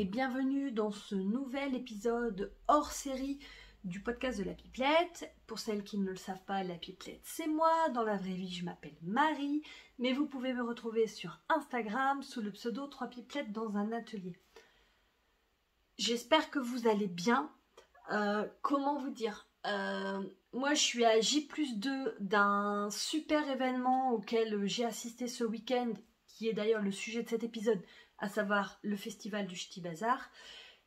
et bienvenue dans ce nouvel épisode hors série du podcast de la Pipelette. Pour celles qui ne le savent pas, la Pipelette c'est moi, dans la vraie vie je m'appelle Marie, mais vous pouvez me retrouver sur Instagram sous le pseudo 3 Pipelettes dans un atelier. J'espère que vous allez bien. Comment vous dire, moi je suis à J+2 d'un super événement auquel j'ai assisté ce week-end, qui est d'ailleurs le sujet de cet épisode, à savoir le festival du Ch'ti Bazar.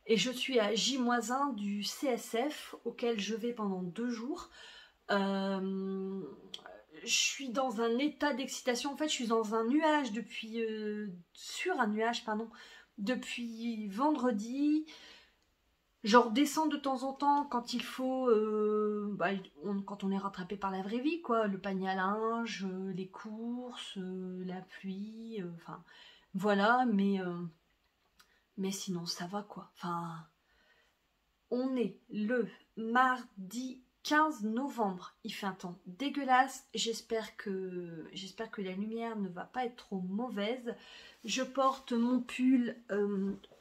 Et je suis à J-1 du CSF, auquel je vais pendant 2 jours. Je suis dans un état d'excitation. En fait, je suis dans un nuage depuis... depuis vendredi. J'en redescends de temps en temps quand il faut... quand on est rattrapé par la vraie vie, quoi. Le panier à linge, les courses, la pluie, enfin... voilà, mais sinon ça va, quoi. Enfin, on est le mardi 15 novembre. Il fait un temps dégueulasse. J'espère que la lumière ne va pas être trop mauvaise. Je porte mon pull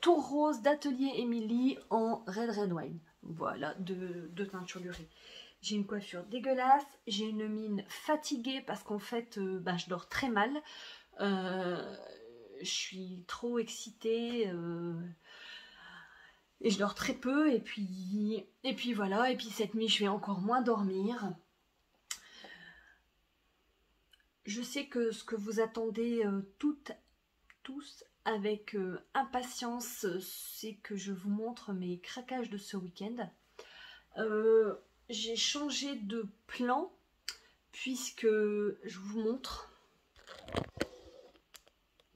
tout rose d'Atelier Émilie en Red Wine. Voilà, de teinture durée. J'ai une coiffure dégueulasse. J'ai une mine fatiguée parce qu'en fait, je dors très mal. Je suis trop excitée et je dors très peu, et puis voilà, et puis cette nuit je vais encore moins dormir. Je sais que ce que vous attendez tous avec impatience, c'est que je vous montre mes craquages de ce week-end. J'ai changé de plan puisque je vous montre.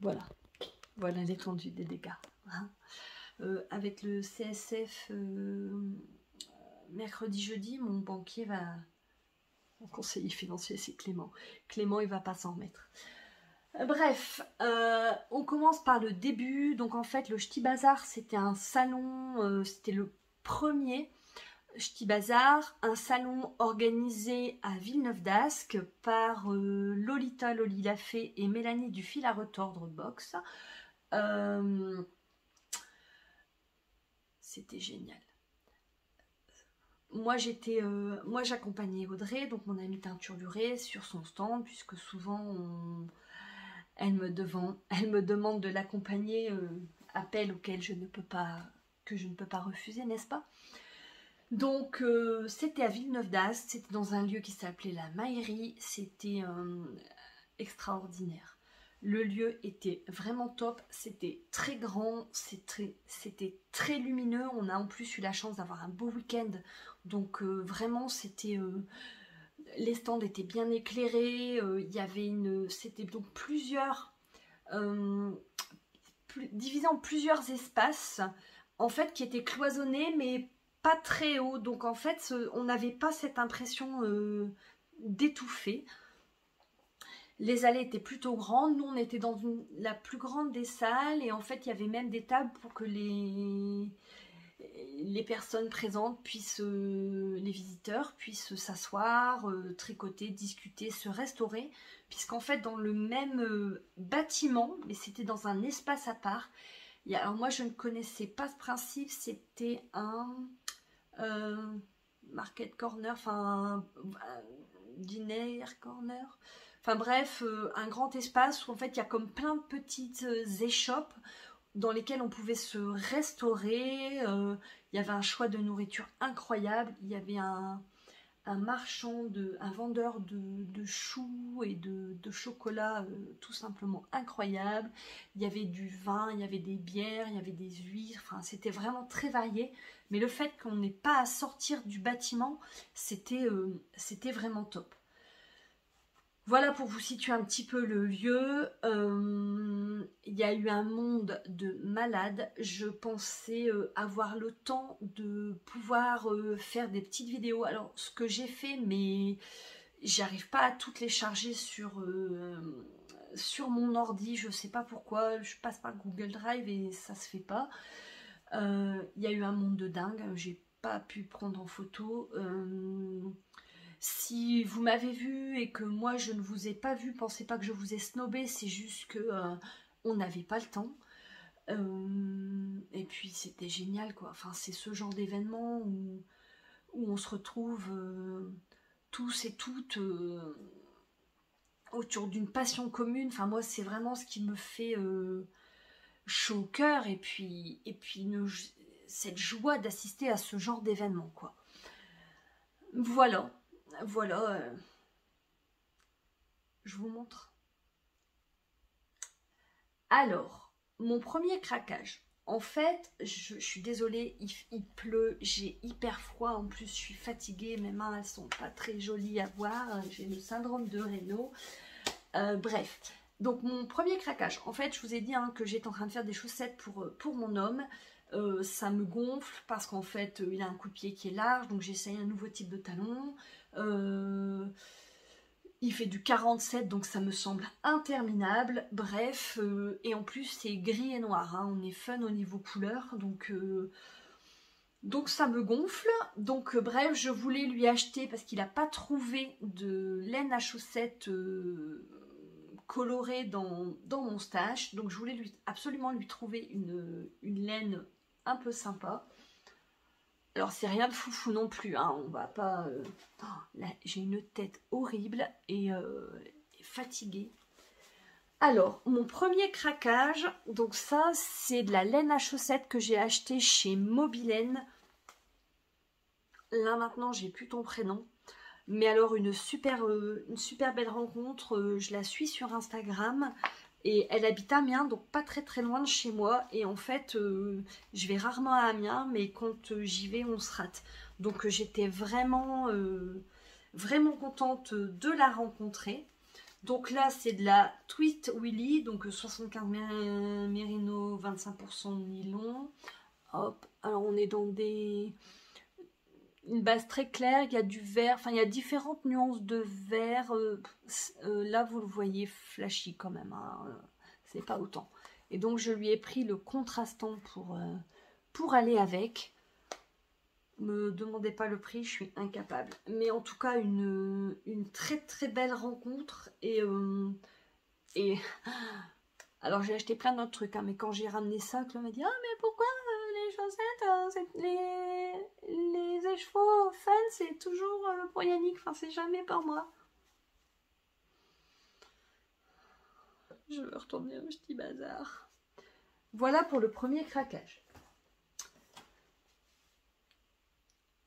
Voilà l'étendue des dégâts. Hein. Avec le CSF mercredi, jeudi, mon banquier mon conseiller financier c'est Clément. Clément il va pas s'en remettre. Bref, on commence par le début. Donc en fait le Ch'ti Bazar c'était un salon, c'était le premier Ch'ti Bazar, un salon organisé à Villeneuve d'Ascq par Lolita Lafay et Mélanie du Fil à Retordre Box. C'était génial. Moi j'accompagnais Audrey, donc mon amie teinture durée, sur son stand, puisque souvent elle me demande de l'accompagner, appel auquel je ne peux pas refuser, n'est-ce pas? Donc c'était à Villeneuve d'Ascq, c'était dans un lieu qui s'appelait la Maillerie, c'était extraordinaire. Le lieu était vraiment top, c'était très grand, c'était très lumineux. On a en plus eu la chance d'avoir un beau week-end, donc vraiment c'était... les stands étaient bien éclairés, il y avait c'était donc divisé en plusieurs espaces, en fait, qui étaient cloisonnés, mais pas très hauts. Donc en fait, on n'avait pas cette impression d'étouffer. Les allées étaient plutôt grandes. Nous, on était dans la plus grande des salles. Et en fait, il y avait même des tables pour que les personnes présentes les visiteurs puissent s'asseoir, tricoter, discuter, se restaurer. Puisqu'en fait, dans le même bâtiment, mais c'était dans un espace à part. Alors moi, je ne connaissais pas ce principe. C'était un market corner, enfin un diner corner. Enfin bref, un grand espace où en fait il y a comme plein de petites échoppes dans lesquelles on pouvait se restaurer. Il y avait un choix de nourriture incroyable. Il y avait un vendeur de choux et de chocolat tout simplement incroyable. Il y avait du vin, il y avait des bières, il y avait des huîtres. Enfin, c'était vraiment très varié. Mais le fait qu'on n'ait pas à sortir du bâtiment, c'était vraiment top. Voilà pour vous situer un petit peu le lieu. Il y a eu un monde de malades. Je pensais avoir le temps de pouvoir faire des petites vidéos. Alors ce que j'ai fait, mais j'arrive pas à toutes les charger sur mon ordi. Je sais pas pourquoi. Je passe par Google Drive et ça se fait pas. Il y a eu un monde de dingue. J'ai pas pu prendre en photo. Si vous m'avez vu et que moi je ne vous ai pas vu, pensez pas que je vous ai snobé, c'est juste que on n'avait pas le temps. Et puis c'était génial quoi. Enfin c'est ce genre d'événement où on se retrouve tous et toutes autour d'une passion commune. Enfin moi c'est vraiment ce qui me fait chaud au cœur et puis cette joie d'assister à ce genre d'événement quoi. Voilà, voilà, je vous montre. Alors, mon premier craquage. En fait, je suis désolée, il pleut, j'ai hyper froid, en plus je suis fatiguée, mes mains elles sont pas très jolies à voir, j'ai le syndrome de Raynaud. Bref, donc mon premier craquage, en fait je vous ai dit hein, que j'étais en train de faire des chaussettes pour mon homme. Ça me gonfle parce qu'en fait il a un coup de pied qui est large, donc j'essaye un nouveau type de talon. Il fait du 47, donc ça me semble interminable. Bref, et en plus c'est gris et noir, hein. On est fun au niveau couleur, donc ça me gonfle. Donc bref, je voulais lui acheter, parce qu'il n'a pas trouvé de laine à chaussettes colorée dans mon stash. Donc je voulais absolument lui trouver une laine un peu sympa. Alors c'est rien de foufou non plus, hein, on va pas... là j'ai une tête horrible et fatiguée. Alors mon premier craquage, donc ça c'est de la laine à chaussettes que j'ai acheté chez Mobilaine. Là maintenant j'ai plus ton prénom. Mais alors une super belle rencontre, je la suis sur Instagram. Et elle habite à Amiens, donc pas très très loin de chez moi. Et en fait, je vais rarement à Amiens, mais quand j'y vais, on se rate. Donc j'étais vraiment, vraiment contente de la rencontrer. Donc là, c'est de la Twist Willy, donc 75 mérino, 25% nylon. Hop, alors on est dans une base très claire, il y a du vert, enfin il y a différentes nuances de vert. Là vous le voyez flashy quand même, hein, c'est pas autant. Et donc je lui ai pris le contrastant pour aller avec. Me demandez pas le prix, je suis incapable. Mais en tout cas une très très belle rencontre. Et alors j'ai acheté plein d'autres trucs, hein, mais quand j'ai ramené ça, Claude m'a dit ah mais pourquoi les chaussettes, les écheveaux fans, c'est toujours pour Yannick, enfin c'est jamais pour moi. Je veux retourner au petit bazar. Voilà pour le premier craquage.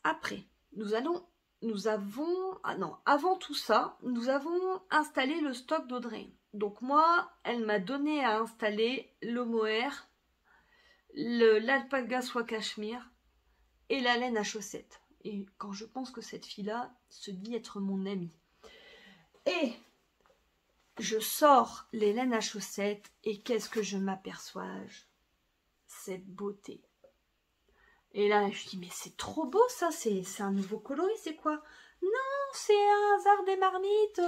Après, avant tout ça, nous avons installé le stock d'Audrey. Donc moi, elle m'a donné à installer le mohair, l'alpaga soie cachemire et la laine à chaussettes. Et quand je pense que cette fille-là se dit être mon amie. Et je sors les laines à chaussettes et qu'est-ce que je m'aperçois? Cette beauté. Et là, je dis, mais c'est trop beau ça, c'est un nouveau coloris, c'est quoi? Non, c'est un hasard des marmites.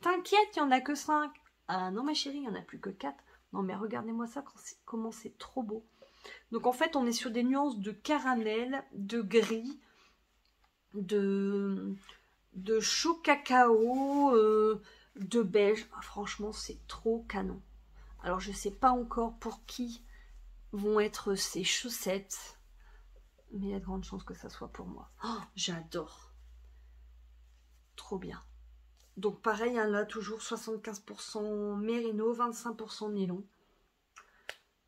T'inquiète, il n'y en a que 5. Ah non, ma chérie, il n'y en a plus que 4. Non, mais regardez-moi ça, comment c'est trop beau. Donc en fait, on est sur des nuances de caramel, de gris, de chaud cacao, de beige. Ah, franchement, c'est trop canon. Alors, je ne sais pas encore pour qui vont être ces chaussettes, mais il y a de grandes chances que ça soit pour moi. Oh, j'adore. Trop bien. Donc pareil, hein, là, toujours 75% mérino, 25% nylon.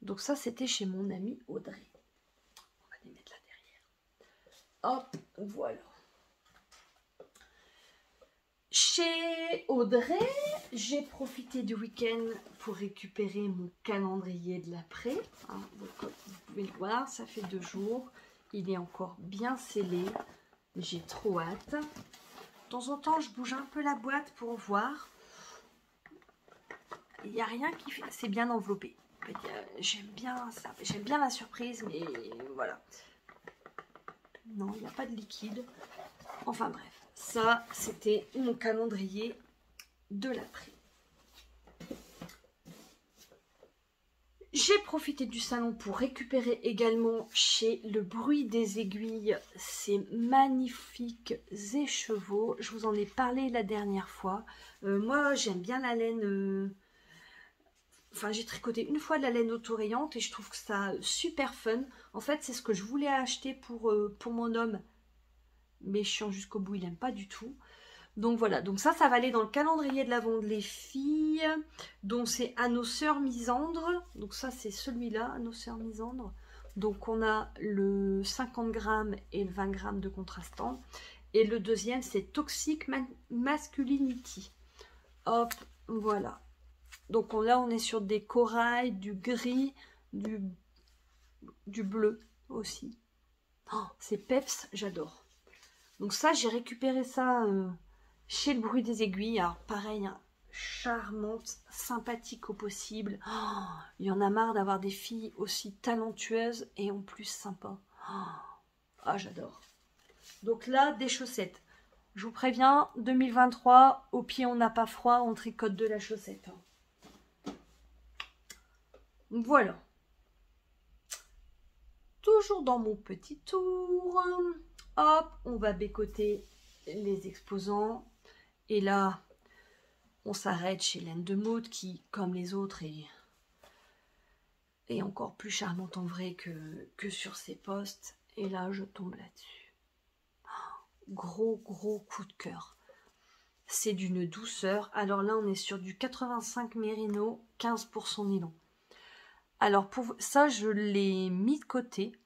Donc ça, c'était chez mon amie Audrey. On va les mettre là derrière. Hop, voilà. Chez Audrey, j'ai profité du week-end pour récupérer mon calendrier de l'après. Hein, donc, comme vous pouvez le voir, ça fait 2 jours. Il est encore bien scellé. J'ai trop hâte. De temps en temps, je bouge un peu la boîte pour voir. Il n'y a rien qui fait... C'est bien enveloppé. En fait, j'aime bien ça. J'aime bien la surprise, mais voilà. Non, il n'y a pas de liquide. Enfin bref. Ça, c'était mon calendrier de l'après. J'ai profité du salon pour récupérer également chez Le Bruit des Aiguilles ces magnifiques écheveaux. Je vous en ai parlé la dernière fois. Moi, j'aime bien la laine enfin j'ai tricoté une fois de la laine autorayante et je trouve que ça super fun. En fait c'est ce que je voulais acheter pour mon homme, mais chiant jusqu'au bout, il n'aime pas du tout. Donc voilà, donc ça va aller dans le calendrier de l'Avent de les filles, donc c'est à nos sœurs misandres, donc ça c'est celui-là, à nos sœurs misandres. Donc on a le 50 grammes et le 20 grammes de contrastant, et le deuxième c'est Toxic Masculinity. Hop, voilà. Donc là on est sur des corails, du gris, du bleu aussi. Oh, c'est peps, j'adore. Donc ça j'ai récupéré ça... chez le bruit des aiguilles, alors pareil, hein, charmante, sympathique au possible. Oh, il y en a marre d'avoir des filles aussi talentueuses et en plus sympas. Ah, j'adore. Donc là, des chaussettes. Je vous préviens, 2023, au pied on n'a pas froid, on tricote de la chaussette. Voilà. Toujours dans mon petit tour. Hop, on va bécoter les exposants. Et là, on s'arrête chez Laine de Maude qui, comme les autres, est encore plus charmante en vrai que sur ses posts. Et là, je tombe là-dessus. Gros coup de cœur. C'est d'une douceur. Alors là, on est sur du 85 mérino, 15% nylon. Alors pour ça, je l'ai mis de côté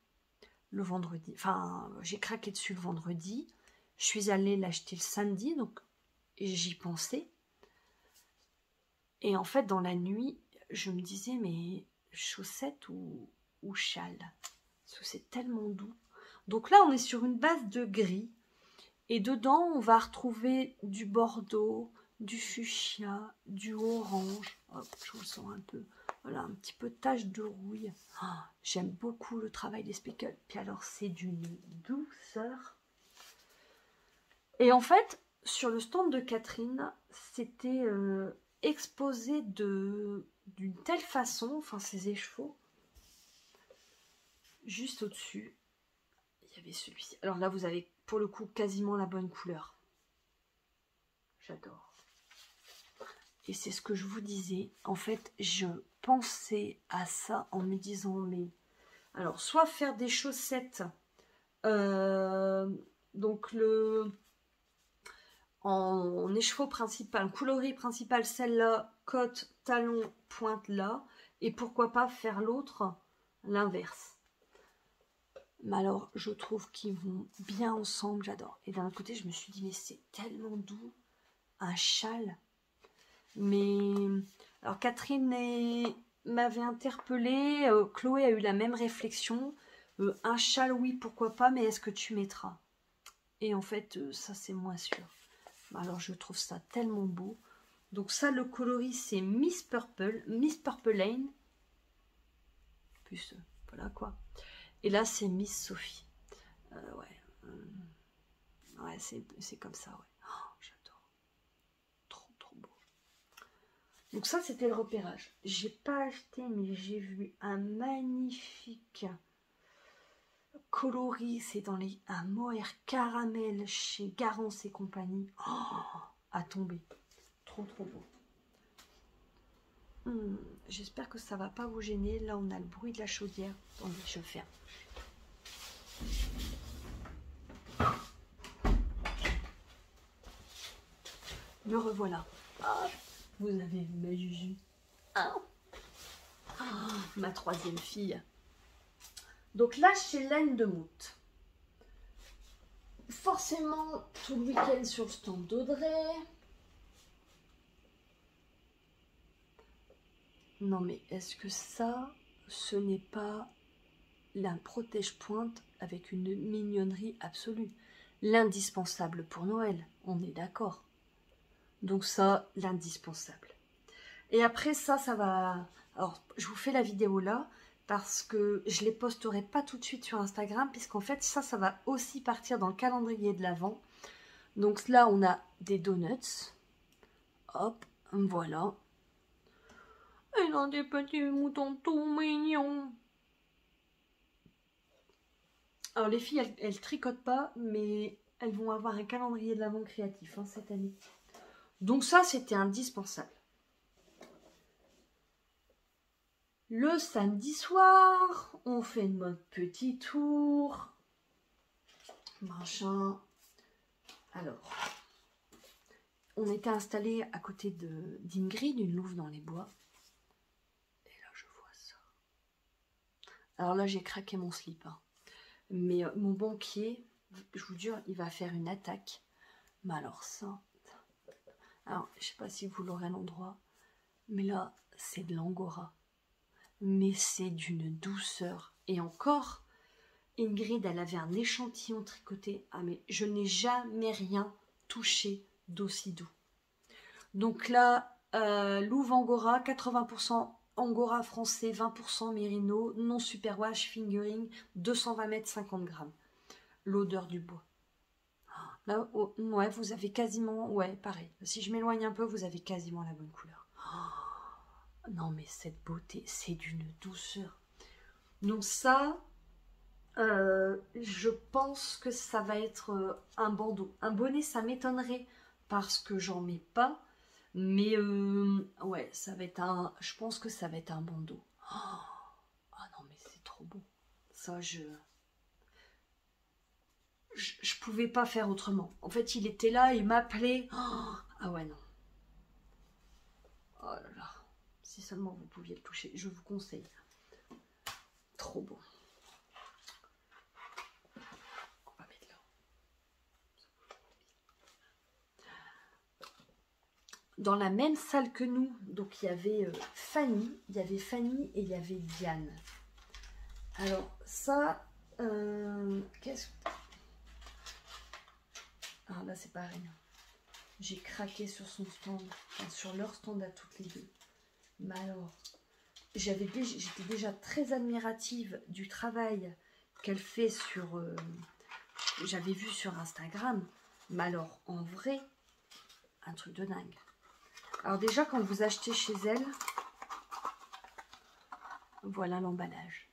le vendredi. Enfin, j'ai craqué dessus le vendredi. Je suis allée l'acheter le samedi, donc j'y pensais. Et en fait, dans la nuit, je me disais, mais chaussettes ou châle? Parce que c'est tellement doux. Donc là, on est sur une base de gris. Et dedans, on va retrouver du bordeaux, du fuchsia, du orange. Hop, je vous sens un peu. Voilà, un petit peu de tache de rouille. Oh, j'aime beaucoup le travail des speckles. Puis alors, c'est d'une douceur. Et en fait, sur le stand de Catherine, c'était... exposé d'une telle façon, enfin ces écheveaux, juste au-dessus, il y avait celui-ci. Alors là, vous avez pour le coup quasiment la bonne couleur. J'adore. Et c'est ce que je vous disais. En fait, je pensais à ça en me disant, mais... Alors, soit faire des chaussettes, donc en écheveau principal, coloris principal, celle-là, côte, talon, pointe là, et pourquoi pas faire l'autre, l'inverse. Mais alors, je trouve qu'ils vont bien ensemble, j'adore. Et d'un autre côté, je me suis dit, mais c'est tellement doux, un châle. Mais, alors Catherine m'avait interpellée, Chloé a eu la même réflexion, un châle, oui, pourquoi pas, mais est-ce que tu mettras? Et en fait, ça c'est moins sûr. Alors je trouve ça tellement beau. Donc ça, le coloris, c'est Miss Purple Lane. Plus, voilà quoi. Et là, c'est Miss Sophie. Ouais, c'est comme ça, ouais. Oh, j'adore. Trop beau. Donc ça, c'était le repérage. J'ai pas acheté, mais j'ai vu un magnifique coloris. C'est dans un mohair caramel chez Garance et compagnie. Oh, à tomber. Trop beau. J'espère que ça va pas vous gêner. Là, on a le bruit de la chaudière. Attendez, je ferme. Me revoilà. Ah, vous avez vu ma Juju. Ah. Ah, ma troisième fille. Donc là, chez Laine de Maude. Forcément, tout le week-end sur le stand d'Audrey. Non mais est-ce que ça, ce n'est pas la protège-pointe avec une mignonnerie absolue? L'indispensable pour Noël, on est d'accord. Donc ça, l'indispensable. Et après ça va... Alors, je vous fais la vidéo là, parce que je les posterai pas tout de suite sur Instagram, puisqu'en fait, ça va aussi partir dans le calendrier de l'Avent. Donc là, on a des donuts. Hop, voilà. Et dans des petits moutons tout mignons. Alors les filles, elles tricotent pas, mais elles vont avoir un calendrier de l'Avent créatif cette année. Donc ça, c'était indispensable. Le samedi soir, on fait notre petit tour. Machin. Alors, on était installé à côté d'Ingrid, une louve dans les bois. Et là, je vois ça. Alors là, j'ai craqué mon slip. Hein. Mais mon banquier, je vous jure, il va faire une attaque. Mais alors ça... Alors, je sais pas si vous l'aurez à l'endroit. Mais là, c'est de l'angora. Mais c'est d'une douceur. Et encore, Ingrid, elle avait un échantillon tricoté. Ah, mais je n'ai jamais rien touché d'aussi doux. Donc là, louve angora, 80% angora français, 20% mérino, non superwash, fingering, 220 mètres, 50 grammes. L'odeur du bois. Là, oh, ouais, vous avez quasiment, ouais, pareil. Si je m'éloigne un peu, vous avez quasiment la bonne couleur. Oh, non, mais cette beauté, c'est d'une douceur. Donc ça, je pense que ça va être un bandeau. Un bonnet, ça m'étonnerait parce que j'en mets pas. Mais ouais, ça va être un... Je pense que ça va être un bandeau. Ah non, mais c'est trop beau. Ça, je pouvais pas faire autrement. En fait, il était là, il m'appelait. Ah ouais, non. Oh là là. Si seulement vous pouviez le toucher, je vous conseille. Trop beau. On va mettre là. Dans la même salle que nous, donc il y avait Fanny, et il y avait Diane. Alors ça, qu'est-ce que... Ah là c'est pareil. J'ai craqué sur son stand, enfin, sur leur stand à toutes les deux. Mais alors, j'étais déjà très admirative du travail qu'elle fait sur... j'avais vu sur Instagram. Mais alors, en vrai, un truc de dingue. Alors déjà, quand vous achetez chez elle, voilà l'emballage.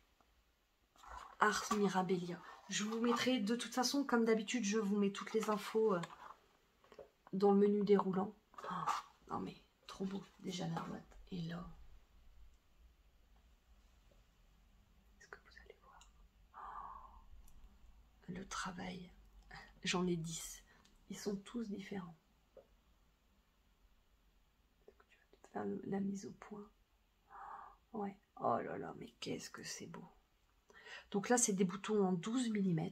Ars Mirabilia. Je vous mettrai, de toute façon, comme d'habitude, je vous mets toutes les infos dans le menu déroulant. Oh, non mais, trop beau, déjà la boîte. Et là, est-ce que vous allez voir le travail, j'en ai 10. Ils sont tous différents. Tu vas faire la mise au point. Ouais, oh là là, mais qu'est-ce que c'est beau. Donc là, c'est des boutons en 12 mm.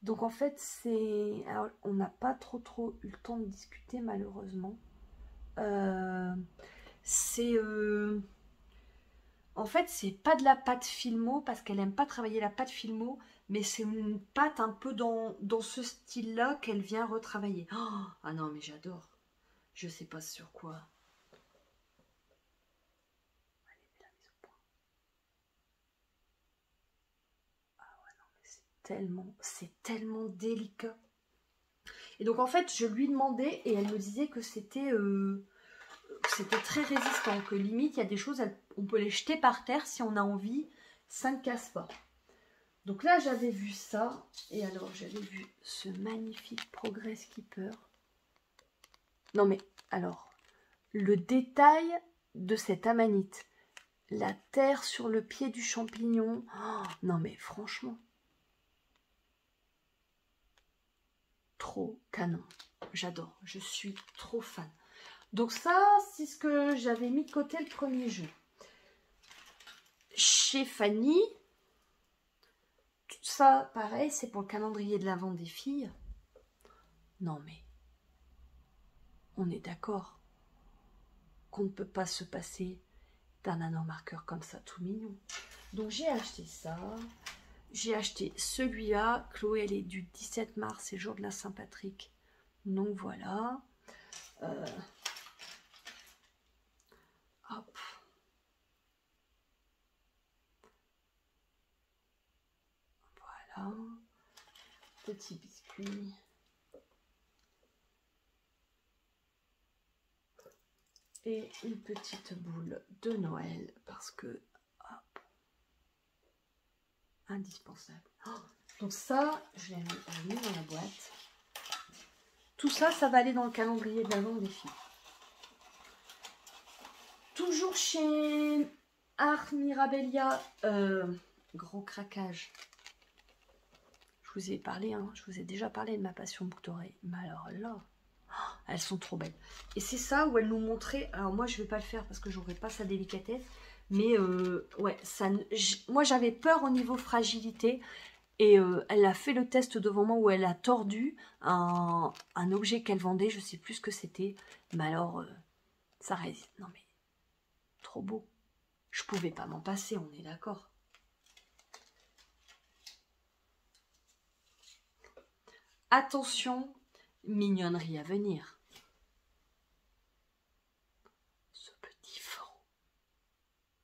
Donc en fait, c'est... Alors, on n'a pas trop eu le temps de discuter, malheureusement. C'est... En fait, c'est pas de la pâte Filmo, parce qu'elle aime pas travailler la pâte Filmo, mais c'est une pâte un peu dans ce style-là qu'elle vient retravailler. Oh, ah non, mais j'adore. Je sais pas sur quoi. Allez, la mise au point. Ah ouais, non, mais c'est tellement délicat. Et donc en fait, je lui demandais et elle me disait que c'était très résistant, que limite, il y a des choses, on peut les jeter par terre si on a envie, ça ne casse pas. Donc là, j'avais vu ça, et alors j'avais vu ce magnifique Progress Keeper. Non mais, alors, le détail de cette amanite, la terre sur le pied du champignon, oh, non mais franchement, trop canon, j'adore, je suis trop fan. Donc ça, c'est ce que j'avais mis de côté le premier jeu. Chez Fanny, tout ça, pareil, c'est pour le calendrier de l'Avent des filles. Non mais, on est d'accord qu'on ne peut pas se passer d'un nanomarqueur comme ça, tout mignon. Donc j'ai acheté ça. J'ai acheté celui-là. Chloé, elle est du 17 mars, c'est jour de la Saint-Patrick. Donc voilà. Hop. Voilà. Petit biscuit. Et une petite boule de Noël parce que, hop, indispensable. Oh, donc ça, je l'ai mis dans la boîte. Tout ça, ça va aller dans le calendrier de l'Avent des filles. Toujours chez Art Mirabilia, gros craquage. Je vous ai parlé, hein, je vous ai déjà parlé de ma passion boucle d'oreille. Mais alors là, elles sont trop belles. Et c'est ça où elle nous montrait. Alors moi, je vais pas le faire parce que j'aurais pas sa délicatesse. Mais ouais, ça, moi j'avais peur au niveau fragilité. Et elle a fait le test devant moi où elle a tordu un objet qu'elle vendait. Je sais plus ce que c'était. Mais alors, ça résiste. Non mais, trop beau. Je pouvais pas m'en passer, on est d'accord. Attention, mignonnerie à venir. Ce petit franc.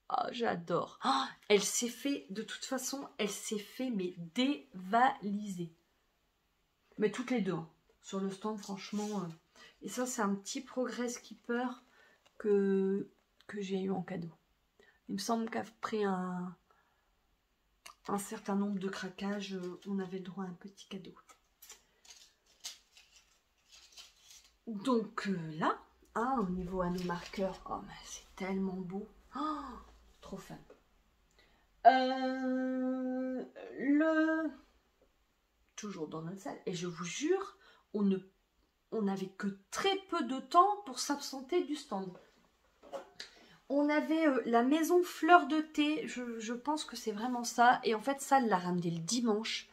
Ah, j'adore. Ah, elle s'est fait, de toute façon, elle s'est fait, mais dévaliser. Mais toutes les deux, hein. Sur le stand, franchement. Et ça, c'est un petit progrès skipper que j'ai eu en cadeau. Il me semble qu'après un certain nombre de craquages, on avait le droit à un petit cadeau. Donc là, hein, au niveau à nos marqueurs, oh, mais c'est tellement beau. Oh, trop fan. Toujours dans notre salle, et je vous jure, on n'avait que très peu de temps pour s'absenter du stand. On avait la maison fleur de thé, je pense que c'est vraiment ça. Et en fait, ça, elle l'a ramené le dimanche.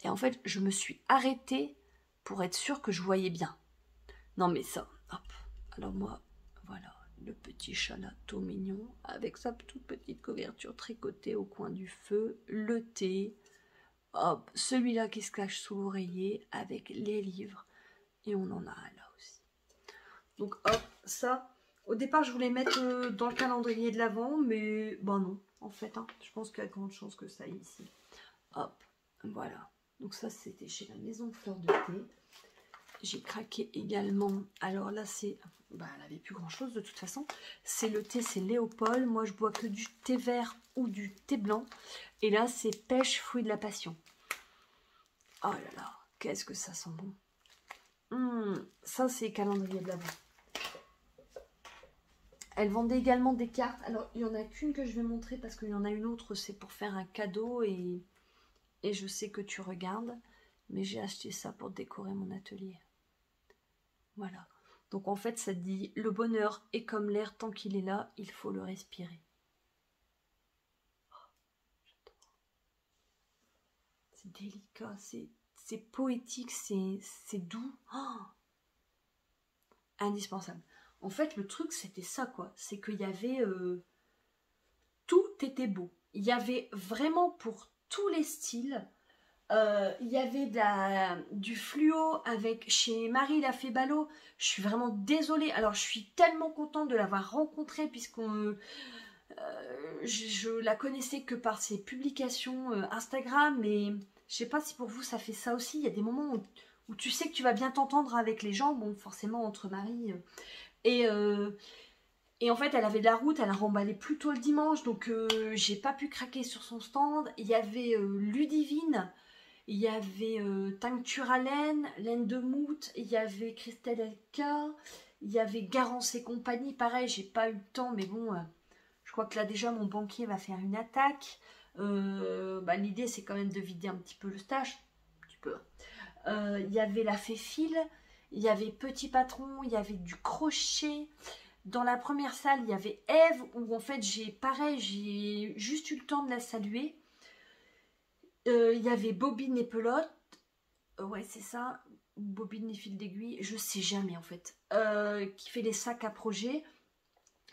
Et en fait, je me suis arrêtée pour être sûre que je voyais bien. Non mais ça, hop. Alors moi, voilà, le petit chat là, tout mignon, avec sa toute petite couverture tricotée au coin du feu, le thé, hop, celui-là qui se cache sous l'oreiller, avec les livres. Et on en a un là aussi. Donc hop, ça... Au départ, je voulais mettre dans le calendrier de l'Avent, mais bon non, en fait, hein, je pense qu'il y a de grandes chances que ça aille ici. Hop, voilà. Donc ça, c'était chez la maison Fleur de Thé. J'ai craqué également. Alors là, c'est... Bah, elle n'avait plus grand-chose de toute façon. C'est le thé, c'est Léopold. Moi, je bois que du thé vert ou du thé blanc. Et là, c'est pêche, fruit de la passion. Oh là là, qu'est-ce que ça sent bon. Ça, c'est calendrier de l'Avent. Elle vendait également des cartes. Alors, il n'y en a qu'une que je vais montrer parce qu'il y en a une autre, c'est pour faire un cadeau et je sais que tu regardes. Mais j'ai acheté ça pour décorer mon atelier. Voilà. Donc, en fait, ça dit « Le bonheur est comme l'air, tant qu'il est là, il faut le respirer. » Oh, j'adore. C'est délicat, c'est poétique, c'est doux. Oh, indispensable. En fait, le truc, c'était ça, quoi. C'est qu'il y avait... tout était beau. Il y avait vraiment pour tous les styles. Il y avait du fluo avec chez Marie Lafay-Ballot. Je suis vraiment désolée. Alors, je suis tellement contente de l'avoir rencontrée puisqu'on... je la connaissais que par ses publications Instagram. Mais je sais pas si pour vous, ça fait ça aussi. Il y a des moments où tu sais que tu vas bien t'entendre avec les gens. Bon, forcément, entre Marie... Et en fait, elle avait de la route, elle a remballé plus tôt le dimanche, donc j'ai pas pu craquer sur son stand. Il y avait Ludivine, il y avait Tincture à laine, laine de moute, il y avait Christelle Elka, il y avait Garance et compagnie. Pareil, j'ai pas eu le temps, mais bon, je crois que là déjà mon banquier va faire une attaque. Bah, l'idée, c'est quand même de vider un petit peu le stage, un petit peu. Il y avait la Féfile, il y avait Petit Patron, il y avait du crochet. Dans la première salle, il y avait Eve, où en fait, j'ai juste eu le temps de la saluer. Il y avait Bobine et Pelote. Ouais, c'est ça. Bobine et fil d'aiguille. Je sais jamais, en fait. Qui fait les sacs à projet.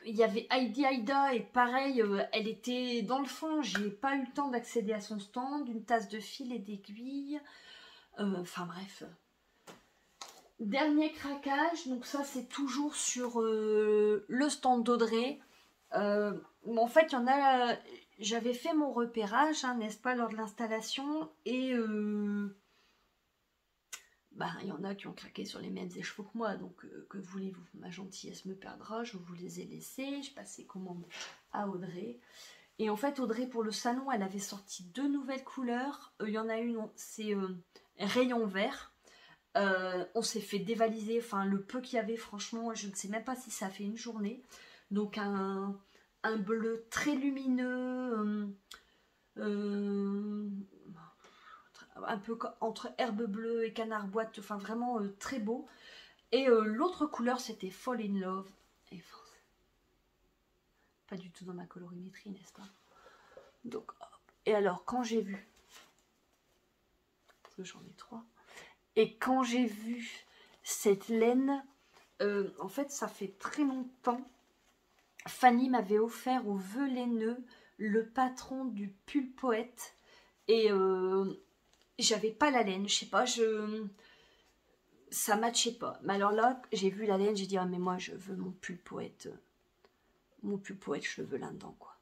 Il y avait Heidi Aïda, et pareil, elle était dans le fond. J'ai pas eu le temps d'accéder à son stand. Une tasse de fil et d'aiguille. Enfin, bref... Dernier craquage, donc ça c'est toujours sur le stand d'Audrey. En fait, il y en a. J'avais fait mon repérage, hein, n'est-ce pas, lors de l'installation, et bah, il y en a qui ont craqué sur les mêmes écheveaux que moi, donc que voulez-vous, ma gentillesse me perdra, je vous les ai laissés, je passais commande à Audrey. Et en fait, Audrey, pour le salon, elle avait sorti 2 nouvelles couleurs. Il y en a une, c'est rayon vert. On s'est fait dévaliser, enfin le peu qu'il y avait, franchement, je ne sais même pas si ça a fait une journée. Donc un un bleu très lumineux, un peu entre herbe bleue et canard boîte, enfin vraiment très beau. Et l'autre couleur c'était Fall in Love. Et pas du tout dans ma colorimétrie, n'est-ce pas? Donc, hop. Et alors quand j'ai vu, parce que j'en ai 3, et quand j'ai vu cette laine, en fait ça fait très longtemps, Fanny m'avait offert au vœu laineux le patron du pull poète, et j'avais pas la laine, je sais pas, ça matchait pas. Mais alors là, j'ai vu la laine, j'ai dit ah mais moi je veux mon pull poète, je le veux là-dedans quoi.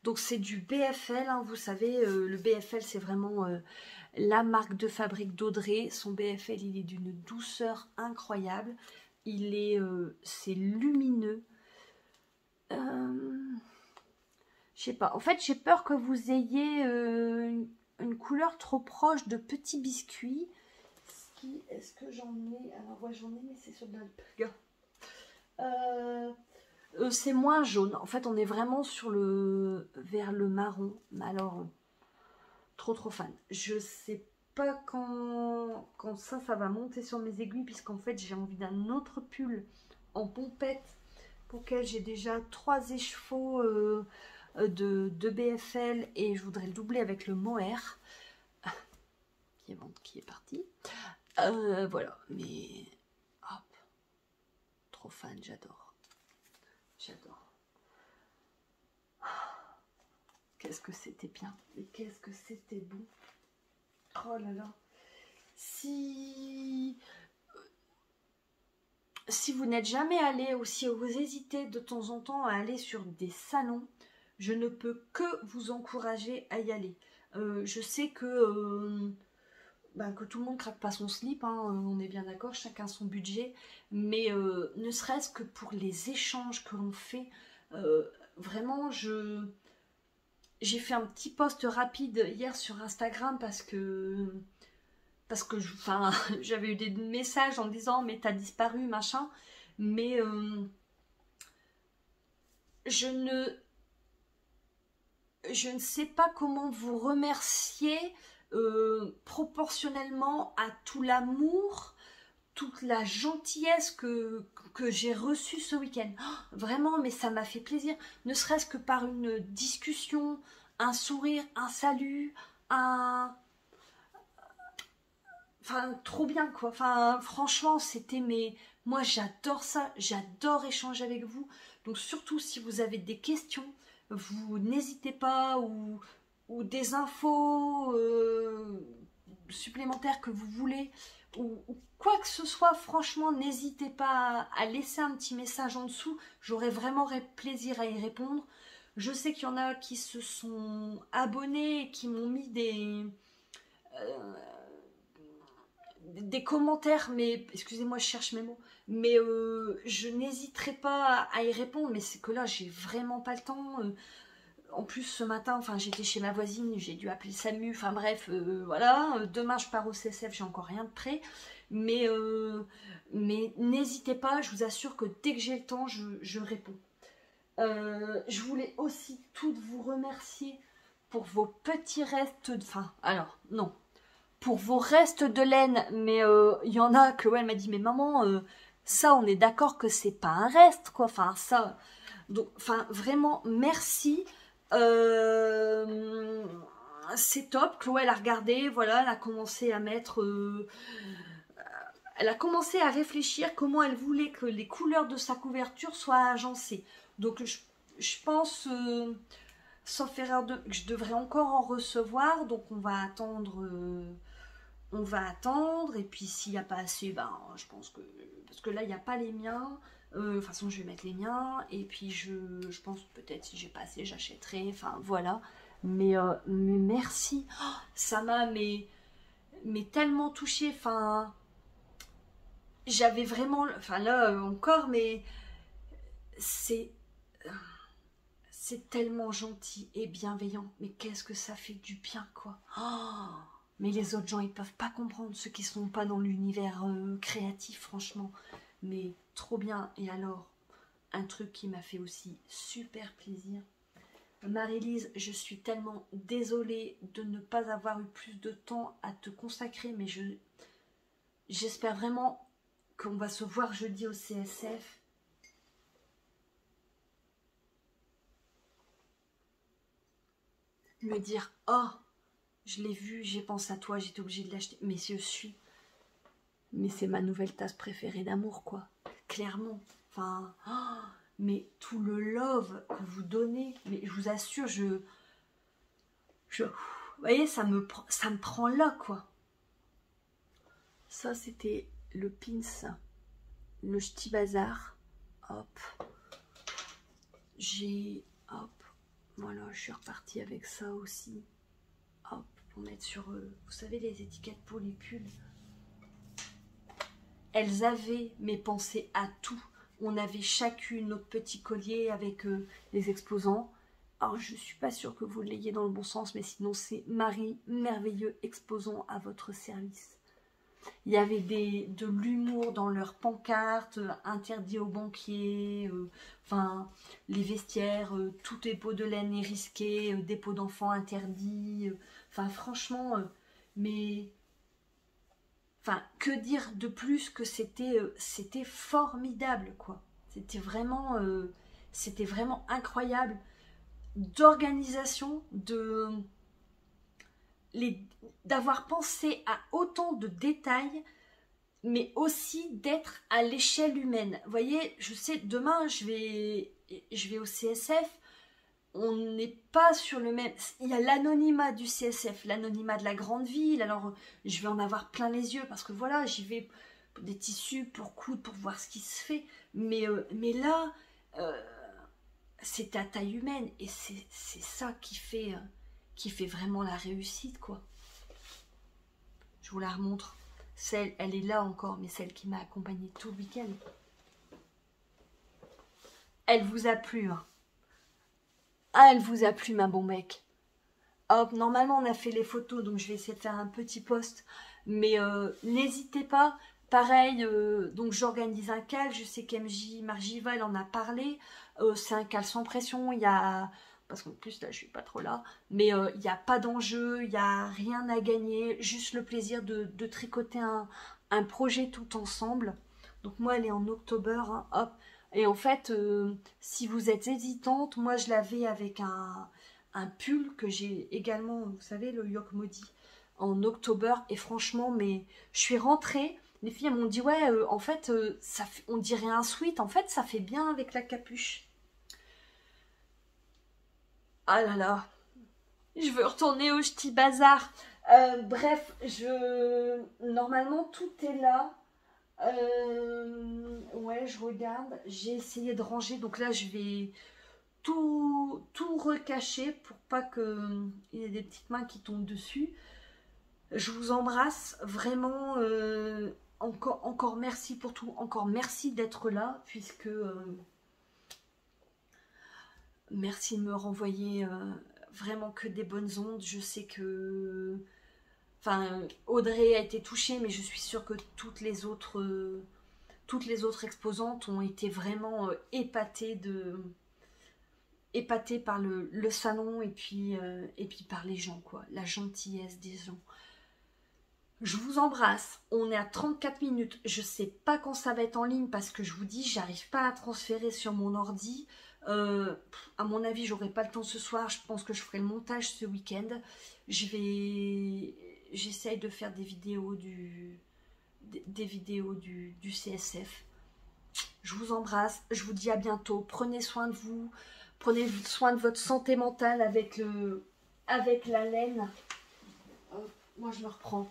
Donc c'est du BFL, hein, vous savez, le BFL c'est vraiment la marque de fabrique d'Audrey. Son BFL il est d'une douceur incroyable, c'est lumineux. Je sais pas, en fait j'ai peur que vous ayez une couleur trop proche de petits biscuits. Est-ce que j'en ai? Alors ouais j'en ai, mais c'est sur de la... c'est moins jaune. En fait on est vraiment sur vers le marron. Mais alors trop fan. Je sais pas quand ça va monter sur mes aiguilles, puisqu'en fait j'ai envie d'un autre pull en pompette pour lequel j'ai déjà 3 écheveaux de BFL, et je voudrais le doubler avec le mohair qui est parti. Voilà, mais hop, trop fan, j'adore. Qu'est-ce que c'était bien, et qu'est-ce que c'était bon. Oh là là. Si vous n'êtes jamais allé, ou si vous hésitez de temps en temps à aller sur des salons, je ne peux que vous encourager à y aller. Je sais que tout le monde craque pas son slip, hein, on est bien d'accord, chacun son budget, mais ne serait-ce que pour les échanges que l'on fait, vraiment j'ai fait un petit post rapide hier sur Instagram parce que j'avais eu des messages en disant mais t'as disparu machin, mais je ne sais pas comment vous remercier proportionnellement à tout l'amour, toute la gentillesse que j'ai reçue ce week-end. Oh, vraiment, mais ça m'a fait plaisir, ne serait-ce que par une discussion, un sourire, un salut, trop bien quoi. Enfin, franchement, moi j'adore ça, j'adore échanger avec vous. Donc surtout si vous avez des questions, vous n'hésitez pas, ou des infos supplémentaires que vous voulez, ou quoi que ce soit, franchement, n'hésitez pas à laisser un petit message en dessous. J'aurai vraiment plaisir à y répondre. Je sais qu'il y en a qui se sont abonnés et qui m'ont mis des commentaires, mais excusez-moi, je cherche mes mots, mais je n'hésiterai pas à y répondre, mais c'est que là j'ai vraiment pas le temps. En plus ce matin, j'étais chez ma voisine, j'ai dû appeler SAMU, enfin bref, voilà. Demain je pars au CSF, j'ai encore rien de prêt, mais n'hésitez pas, je vous assure que dès que j'ai le temps, je réponds. Je voulais aussi toutes vous remercier pour vos petits restes, pour vos restes de laine, mais il y en a que elle m'a dit mais maman, ça on est d'accord que c'est pas un reste quoi, ça, donc vraiment merci. C'est top. Chloé elle a regardé, voilà, elle a commencé à mettre elle a commencé à réfléchir comment elle voulait que les couleurs de sa couverture soient agencées. Donc je pense, sauf erreur que je devrais encore en recevoir, donc on va attendre. Et puis s'il n'y a pas assez, je pense que... Parce que là, il n'y a pas les miens. De toute façon, je vais mettre les miens. Et puis, je pense peut-être si j'ai pas assez, j'achèterai. Enfin, voilà. Mais merci. Oh, ça m'a mais tellement touchée. J'avais vraiment... là, encore, mais c'est tellement gentil et bienveillant. Mais qu'est-ce que ça fait du bien, quoi. Oh, mais les autres gens, ils peuvent pas comprendre, ceux qui sont pas dans l'univers créatif, franchement. Mais trop bien. Et alors, un truc qui m'a fait aussi super plaisir. Marie-Lise, je suis tellement désolée de ne pas avoir eu plus de temps à te consacrer, mais j'espère vraiment qu'on va se voir jeudi au CSF. Me dire, oh, je l'ai vu, j'ai pensé à toi, j'étais obligée de l'acheter. Mais mais c'est ma nouvelle tasse préférée d'amour, quoi. Clairement. Enfin, oh, mais tout le love que vous donnez, mais je vous assure, vous voyez, ça me prend là, quoi. Ça, c'était le pins, le Ch'ti Bazar. Hop. Hop. Voilà, je suis repartie avec ça aussi. Hop, pour mettre sur, vous savez, les étiquettes pour les pulls. Elles avaient mes pensées à tout. On avait chacune notre petit collier avec les exposants. Alors, je ne suis pas sûre que vous l'ayez dans le bon sens, mais sinon, c'est Marie, merveilleux exposant à votre service. Il y avait de l'humour dans leurs pancartes, interdit aux banquiers, enfin, les vestiaires, tout dépôt de laine est risqué, dépôt d'enfants interdit. Enfin, franchement, mais... Enfin, que dire de plus que c'était formidable, quoi. C'était vraiment incroyable. D'organisation, d'avoir pensé à autant de détails, mais aussi d'être à l'échelle humaine. Vous voyez, je sais, demain, je vais au CSF. On n'est pas sur le même... Il y a l'anonymat du CSF, l'anonymat de la grande ville. Alors, je vais en avoir plein les yeux parce que voilà, j'y vais pour des tissus, pour coudre, pour voir ce qui se fait. Mais là, c'est à taille humaine et c'est ça qui fait vraiment la réussite, quoi. Je vous la remontre. Elle est là encore, mais celle qui m'a accompagnée tout le week-end. Elle vous a plu, hein? Ah, elle vous a plu, ma bon mec. Hop, normalement, on a fait les photos, donc je vais essayer de faire un petit post. Mais n'hésitez pas. Pareil, donc j'organise un cal. Je sais qu'MJ Margiva, elle en a parlé. C'est un cal sans pression. Il y a... Parce qu'en plus, là, je suis pas trop là. Mais il n'y a pas d'enjeu. Il n'y a rien à gagner. Juste le plaisir de tricoter un projet tout ensemble. Donc moi, elle est en octobre. Hein, hop. Et en fait, si vous êtes hésitante, moi je l'avais avec un pull que j'ai également, vous savez, le Yoke Maudit, en octobre. Et franchement, mais je suis rentrée, les filles m'ont dit, ouais, en fait, on dirait un sweat, en fait, ça fait bien avec la capuche. Ah là là, je veux retourner au Ch'ti Bazar. Bref, normalement, tout est là. Ouais, je regarde. J'ai essayé de ranger. Donc là, je vais tout recacher pour pas qu'il y ait des petites mains qui tombent dessus. Je vous embrasse. Vraiment, encore merci pour tout. Encore merci d'être là, puisque... merci de me renvoyer vraiment que des bonnes ondes. Je sais que... Enfin, Audrey a été touchée, mais je suis sûre que toutes les autres exposantes ont été vraiment épatées par le salon et puis par les gens, quoi. La gentillesse des gens. Je vous embrasse. On est à 34 minutes. Je sais pas quand ça va être en ligne parce que je vous dis, j'arrive pas à transférer sur mon ordi. À mon avis, j'aurai pas le temps ce soir. Je pense que je ferai le montage ce week-end. J'essaye de faire des vidéos du CSF. Je vous embrasse, je vous dis à bientôt. Prenez soin de vous, prenez soin de votre santé mentale avec la laine. Moi, je me reprends.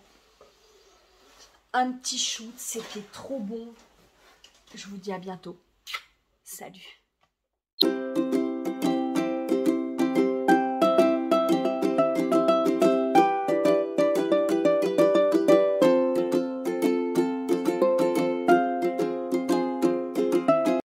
Un petit shoot, c'était trop bon. Je vous dis à bientôt. Salut.